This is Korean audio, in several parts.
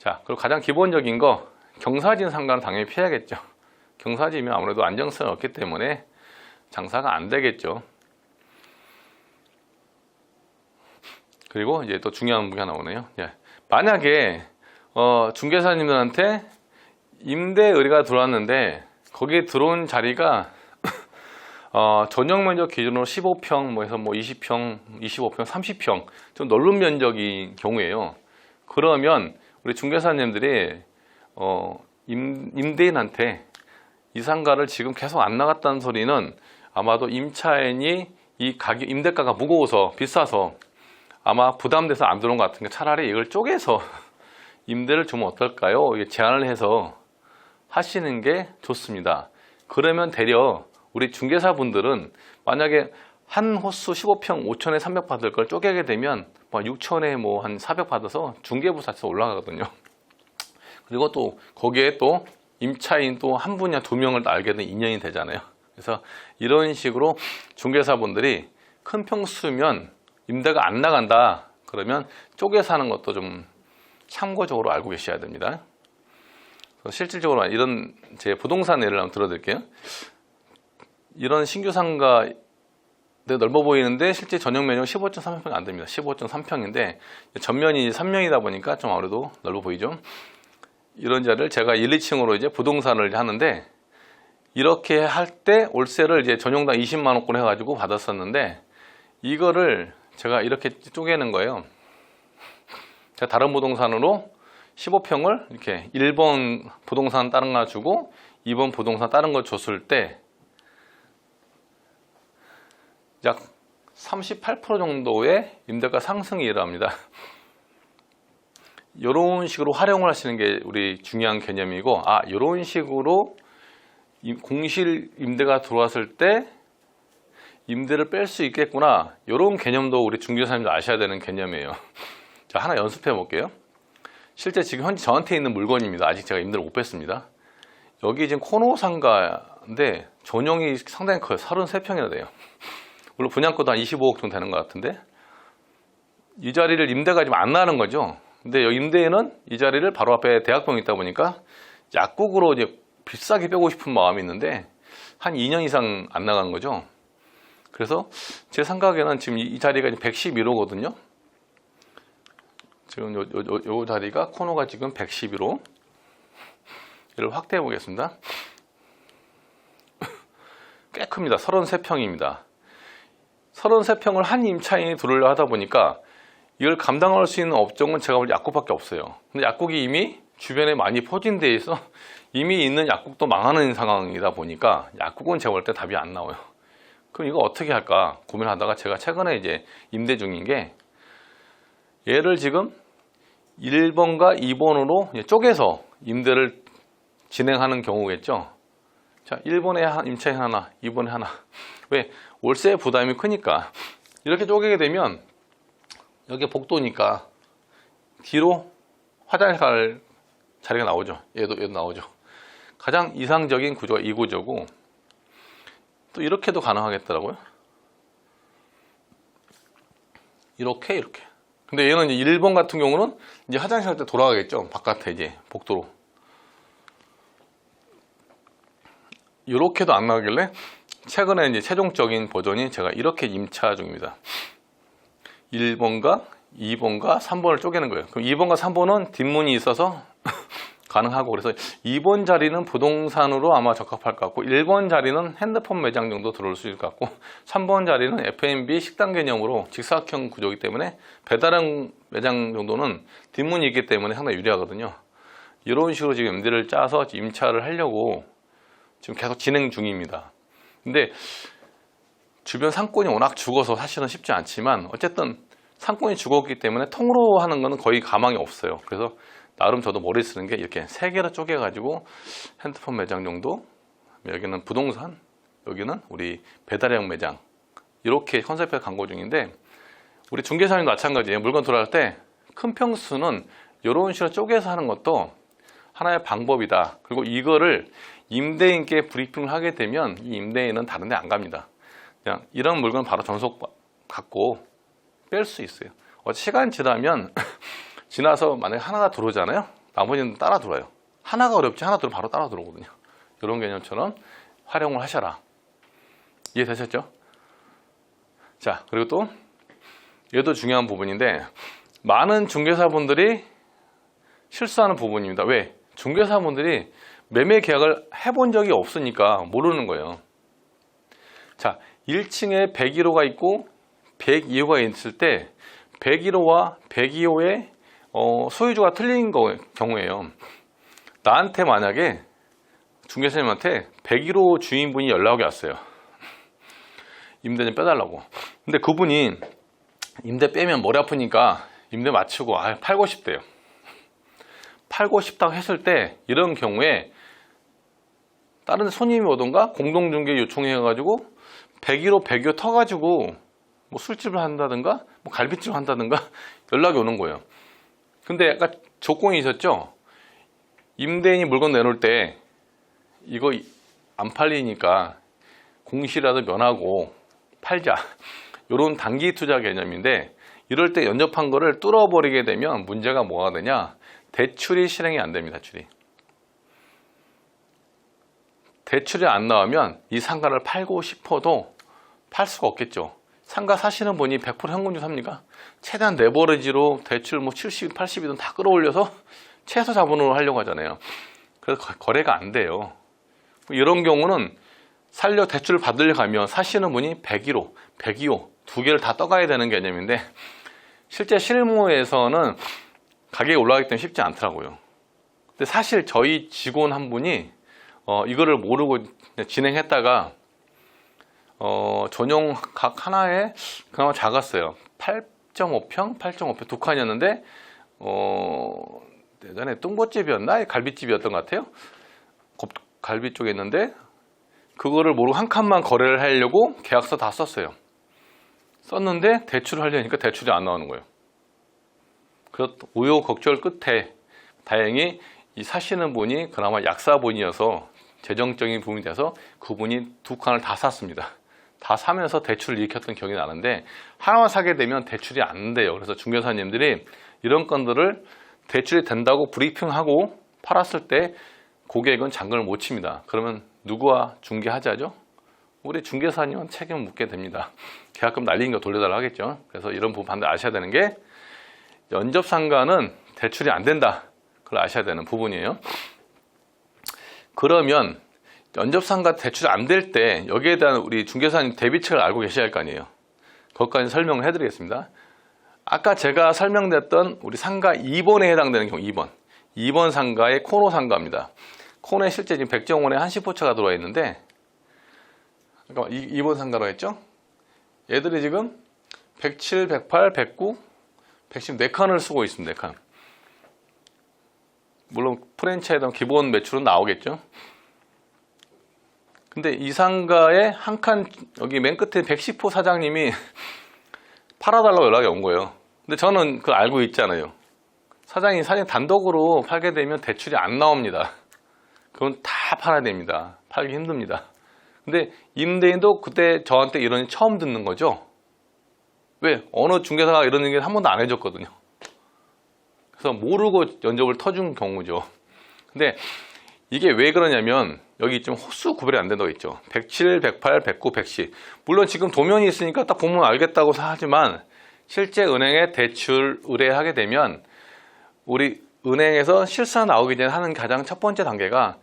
자, 그리고 가장 기본적인 거 경사진 상가는 당연히 피해야겠죠. 경사지면 아무래도 안정성이 없기 때문에 장사가 안 되겠죠. 그리고 이제 또 중요한 부분이 나오네요. 만약에 중개사님들한테 임대 의뢰가 들어왔는데 거기에 들어온 자리가 전용 면적 기준으로 15평, 뭐 해서 뭐 20평, 25평, 30평 좀 넓은 면적인 경우에요. 그러면 우리 중개사님들이 임대인한테 이 상가를 지금 계속 안 나갔다는 소리는 아마도 임차인이 이 가격 임대가가 무거워서 비싸서 아마 부담돼서 안 들어온 것 같은데 차라리 이걸 쪼개서 임대를 주면 어떨까요? 제안을 해서 하시는 게 좋습니다. 그러면 되려 우리 중개사분들은 만약에 한 호수 15평 5천에 300 받을 걸 쪼개게 되면 6천에 뭐 한 400 받아서 중개부 자체가 올라가거든요. 그리고 또 거기에 또 임차인 또 한 분이나 두 명을 알게 된 인연이 되잖아요. 그래서 이런 식으로 중개사분들이 큰 평수면 임대가 안 나간다 그러면 쪼개서 하는 것도 좀 참고적으로 알고 계셔야 됩니다. 실질적으로 이런 제 부동산 예를 한번 들어드릴게요. 이런 신규 상가 넓어 보이는데 실제 전용 면적 15.3평이 안 됩니다. 15.3평인데 전면이 3명이다 보니까 좀 아무래도 넓어 보이죠. 이런 자리를 제가 1, 2층으로 이제 부동산을 하는데 이렇게 할 때 월세를 이제 전용당 20만 원권 해가지고 받았었는데 이거를 제가 이렇게 쪼개는 거예요. 제가 다른 부동산으로 15평을 이렇게 1번 부동산 다른 거 주고 2번 부동산 다른 거 줬을 때 약 38% 정도의 임대가 상승이 일어납니다. 이런 식으로 활용을 하시는 게 우리 중요한 개념이고, 이런 식으로 공실 임대가 들어왔을 때 임대를 뺄 수 있겠구나. 이런 개념도 우리 중개사님들 아셔야 되는 개념이에요. 자, 하나 연습해 볼게요. 실제 지금 현재 저한테 있는 물건입니다. 아직 제가 임대를 못 뺐습니다. 여기 지금 코너 상가인데 전용이 상당히 커요. 33평이나 돼요. 물론 분양가도 한 25억 정도 되는 것 같은데 이 자리를 임대가 지금 안 나는 거죠. 근데 여기 임대인은 이 자리를 바로 앞에 대학병이 있다 보니까 약국으로 이제 비싸게 빼고 싶은 마음이 있는데 한 2년 이상 안 나간 거죠. 그래서 제 생각에는 지금 이 자리가 111호거든요. 지금 요 자리가 코너가 지금 111호. 얘를 확대해 보겠습니다. 꽤 큽니다. 33평입니다. 33평을 한 임차인이 들어오려 하다 보니까 이걸 감당할 수 있는 업종은 제가 볼 때 약국밖에 없어요. 근데 약국이 이미 주변에 많이 포진되어 있어 이미 있는 약국도 망하는 상황이다 보니까 약국은 제가 볼 때 답이 안 나와요. 그럼 이거 어떻게 할까 고민하다가 제가 최근에 이제 임대 중인 게 얘를 지금 1번과 2번으로 쪼개서 임대를 진행하는 경우겠죠. 자, 1번에 임차인 하나, 2번에 하나. 왜? 월세 부담이 크니까. 이렇게 쪼개게 되면 여기 복도니까 뒤로 화장실 갈 자리가 나오죠. 얘도 나오죠. 가장 이상적인 구조가 이 구조고 또 이렇게도 가능하겠더라고요. 이렇게. 근데 얘는 이제 1번 같은 경우는 이제 화장실 할 때 돌아가겠죠. 바깥에 이제 복도로. 이렇게도 안 나오길래 최근에 이제 최종적인 버전이 제가 이렇게 임차 중입니다. 1번과 2번과 3번을 쪼개는 거예요. 그럼 2번과 3번은 뒷문이 있어서 가능하고 그래서 2번 자리는 부동산으로 아마 적합할 것 같고 1번 자리는 핸드폰 매장 정도 들어올 수 있을 것 같고 3번 자리는 F&B 식당 개념으로 직사각형 구조이기 때문에 배달형 매장 정도는 뒷문이 있기 때문에 상당히 유리하거든요. 이런 식으로 지금 임대를 짜서 임차를 하려고 지금 계속 진행 중입니다. 근데 주변 상권이 워낙 죽어서 사실은 쉽지 않지만 어쨌든 상권이 죽었기 때문에 통으로 하는 거는 거의 가망이 없어요. 그래서 나름 저도 머리 쓰는 게 이렇게 3개로 쪼개 가지고 핸드폰 매장 정도, 여기는 부동산, 여기는 우리 배달형 매장 이렇게 컨셉에 광고 중인데 우리 중개사님도 마찬가지예요. 물건 들어갈 때 큰 평수는 이런 식으로 쪼개서 하는 것도 하나의 방법이다. 그리고 이거를 임대인께 브리핑을 하게 되면 이 임대인은 다른 데 안 갑니다. 그냥 이런 물건 바로 전속 갖고 뺄 수 있어요. 시간 지나면 지나서 만약에 하나가 들어오잖아요. 나머지는 따라 들어와요. 하나가 어렵지 하나 들으면 바로 따라 들어오거든요. 이런 개념처럼 활용을 하셔라. 이해되셨죠? 자, 그리고 또 얘도 중요한 부분인데 많은 중개사분들이 실수하는 부분입니다. 왜? 중개사분들이 매매 계약을 해본 적이 없으니까 모르는 거예요. 자, 1층에 101호가 있고 102호가 있을 때 101호와 102호의 소유주가 틀린 경우에요. 나한테 만약에 중개사님한테 101호 주인분이 연락이 왔어요. 임대 좀 빼달라고. 근데 그분이 임대 빼면 머리 아프니까 임대 맞추고 팔고 싶대요. 팔고 싶다고 했을 때 이런 경우에 다른 손님이 오던가 공동중개 요청해가지고 101호, 102호 터가지고 뭐 술집을 한다든가 뭐 갈비집을 한다든가 연락이 오는 거예요. 근데 약간 조건이 있었죠. 임대인이 물건 내놓을 때 이거 안 팔리니까 공시라도 면하고 팔자. 이런 단기 투자 개념인데 이럴 때 연접한 거를 뚫어버리게 되면 문제가 뭐가 되냐. 대출이 실행이 안 됩니다. 대출이 안 나오면 이 상가를 팔고 싶어도 팔 수가 없겠죠. 상가 사시는 분이 100% 현금주 삽니까? 최대한 레버리지로 대출 뭐 70, 80이든 다 끌어올려서 최소 자본으로 하려고 하잖아요. 그래서 거래가 안 돼요. 이런 경우는 살려 대출을 받으려고 하면 사시는 분이 101호, 102호 두 개를 다 떠가야 되는 개념인데 실제 실무에서는 가격이 올라가기 때문에 쉽지 않더라고요. 근데 사실 저희 직원 한 분이 이거를 모르고 진행했다가 전용 각 하나에 그나마 작았어요. 8.5평, 8.5평 두 칸이었는데 예전에 뚱보집이었나? 갈비집이었던 것 같아요. 갈비 쪽에 있는데 그거를 모르고 한 칸만 거래를 하려고 계약서 다 썼어요. 썼는데 대출을 하려니까 대출이 안 나오는 거예요. 그래서 우여곡절 끝에 다행히 이 사시는 분이 그나마 약사분이어서 재정적인 부분이 돼서 그분이 두 칸을 다 샀습니다. 다 사면서 대출을 일으켰던 기억이 나는데 하나만 사게 되면 대출이 안 돼요. 그래서 중개사님들이 이런 건들을 대출이 된다고 브리핑하고 팔았을 때 고객은 잔금을 못 칩니다. 그러면 누구와 중개하자죠? 우리 중개사님은 책임을 묻게 됩니다. 계약금 날린 거 돌려달라 하겠죠. 그래서 이런 부분 반드시 아셔야 되는 게 연접상가는 대출이 안 된다. 그걸 아셔야 되는 부분이에요. 그러면 연접상가 대출이 안 될 때 여기에 대한 우리 중개사님 대비책을 알고 계셔야 할 거 아니에요. 그것까지 설명을 해드리겠습니다. 아까 제가 설명드렸던 우리 상가 2번에 해당되는 경우 2번 상가의 코너 상가입니다. 코너에 실제 지금 백정원에 한시포차가 들어와 있는데 잠깐만 2번 상가로 했죠? 얘들이 지금 107, 108, 109, 110 4칸을 쓰고 있습니다. 4칸. 물론 프랜차이즈 기본 매출은 나오겠죠. 근데 이 상가에 한 칸 여기 맨 끝에 110호 사장님이 팔아달라고 연락이 온 거예요. 근데 저는 그걸 알고 있잖아요. 사장님 단독으로 팔게 되면 대출이 안 나옵니다. 그건 다 팔아야 됩니다. 팔기 힘듭니다. 근데 임대인도 그때 저한테 이런 일 처음 듣는 거죠. 왜? 어느 중개사가 이런 얘기를 한 번도 안 해줬거든요. 그래서 모르고 연접을 터준 경우죠. 근데 이게 왜 그러냐면 여기 좀 호수 구별이 안 된다고 있죠. 107, 108, 109, 110. 물론 지금 도면이 있으니까 딱 보면 알겠다고 하지만 실제 은행에 대출 의뢰하게 되면 우리 은행에서 실수가 나오기 전에 하는 가장 첫 번째 단계가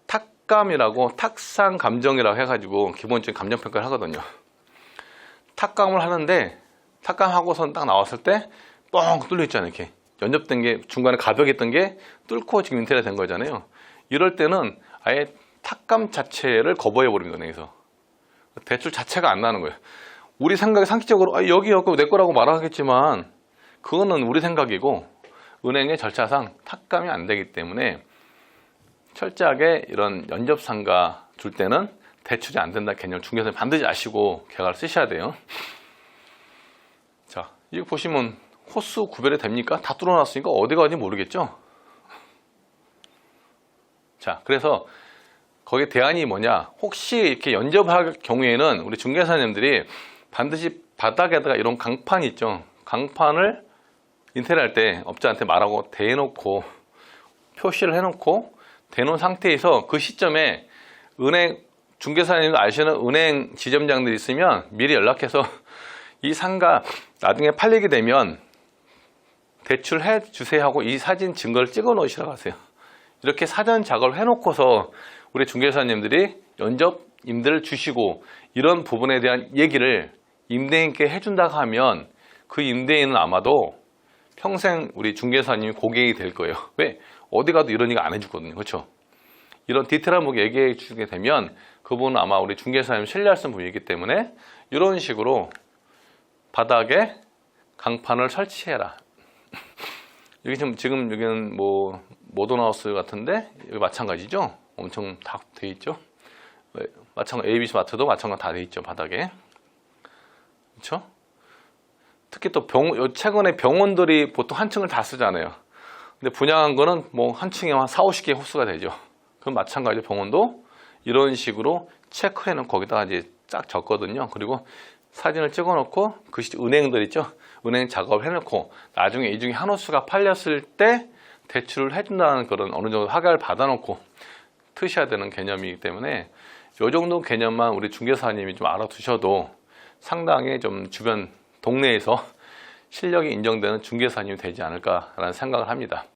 탁감이라고 탁상 감정이라고 해가지고 기본적인 감정평가를 하거든요. 탁감을 하는데 탁감하고선 딱 나왔을 때 뻥 뚫려 있잖아요. 이렇게 연접된 게 중간에 가벽있던 게 뚫고 지금 인테리어 된 거잖아요. 이럴 때는 아예 탁감 자체를 거부해 버립니다. 은행에서 대출 자체가 안 나는 거예요. 우리 생각에 상식적으로 여기였고 내 거라고 말하겠지만 그거는 우리 생각이고 은행의 절차상 탁감이 안 되기 때문에 철저하게 이런 연접상가 줄 때는 대출이 안 된다 개념 중개사님 반드시 아시고 계약을 쓰셔야 돼요. 자, 이거 보시면 호수 구별이 됩니까? 다 뚫어놨으니까 어디가 어딘지 모르겠죠? 자, 그래서 거기에 대안이 뭐냐? 혹시 이렇게 연접할 경우에는 우리 중개사님들이 반드시 바닥에다가 이런 강판 있죠? 강판을 인테리어 할 때 업자한테 말하고 대놓고 표시를 해놓고 대놓은 상태에서 그 시점에 은행 중개사님도 아시는 은행 지점장들이 있으면 미리 연락해서 이 상가 나중에 팔리게 되면 대출해 주세요 하고 이 사진 증거를 찍어 놓으시라고 하세요. 이렇게 사전 작업을 해놓고서 우리 중개사님들이 면접 임대를 주시고 이런 부분에 대한 얘기를 임대인께 해준다고 하면 그 임대인은 아마도 평생 우리 중개사님이 고객이 될 거예요. 왜? 어디 가도 이런 얘기 안 해주거든요. 그렇죠? 이런 디테일한 부분 얘기해 주게 되면 그분은 아마 우리 중개사님 신뢰할 수 있는 분이기 때문에 이런 식으로 바닥에 강판을 설치해라. 여기 지금 여기는 뭐 모던하우스 같은데 여기 마찬가지죠. 엄청 다 돼 있죠. 마찬가지 ABC 마트도 마찬가지 다 돼 있죠. 바닥에. 그렇죠? 특히 또 최근에 병원들이 보통 한 층을 다 쓰잖아요. 근데 분양한 거는 뭐 한 층에 한 4, 50개 호수가 되죠. 그럼 마찬가지로 병원도 이런 식으로 체크해놓은 거기다가 이제 쫙 적거든요. 그리고 사진을 찍어 놓고 그 은행들 있죠. 은행 작업을 해놓고 나중에 이 중에 한 호수가 팔렸을 때 대출을 해준다는 그런 어느 정도 허가를 받아놓고 트셔야 되는 개념이기 때문에 이 정도 개념만 우리 중개사님이 좀 알아두셔도 상당히 좀 주변 동네에서 실력이 인정되는 중개사님이 되지 않을까라는 생각을 합니다.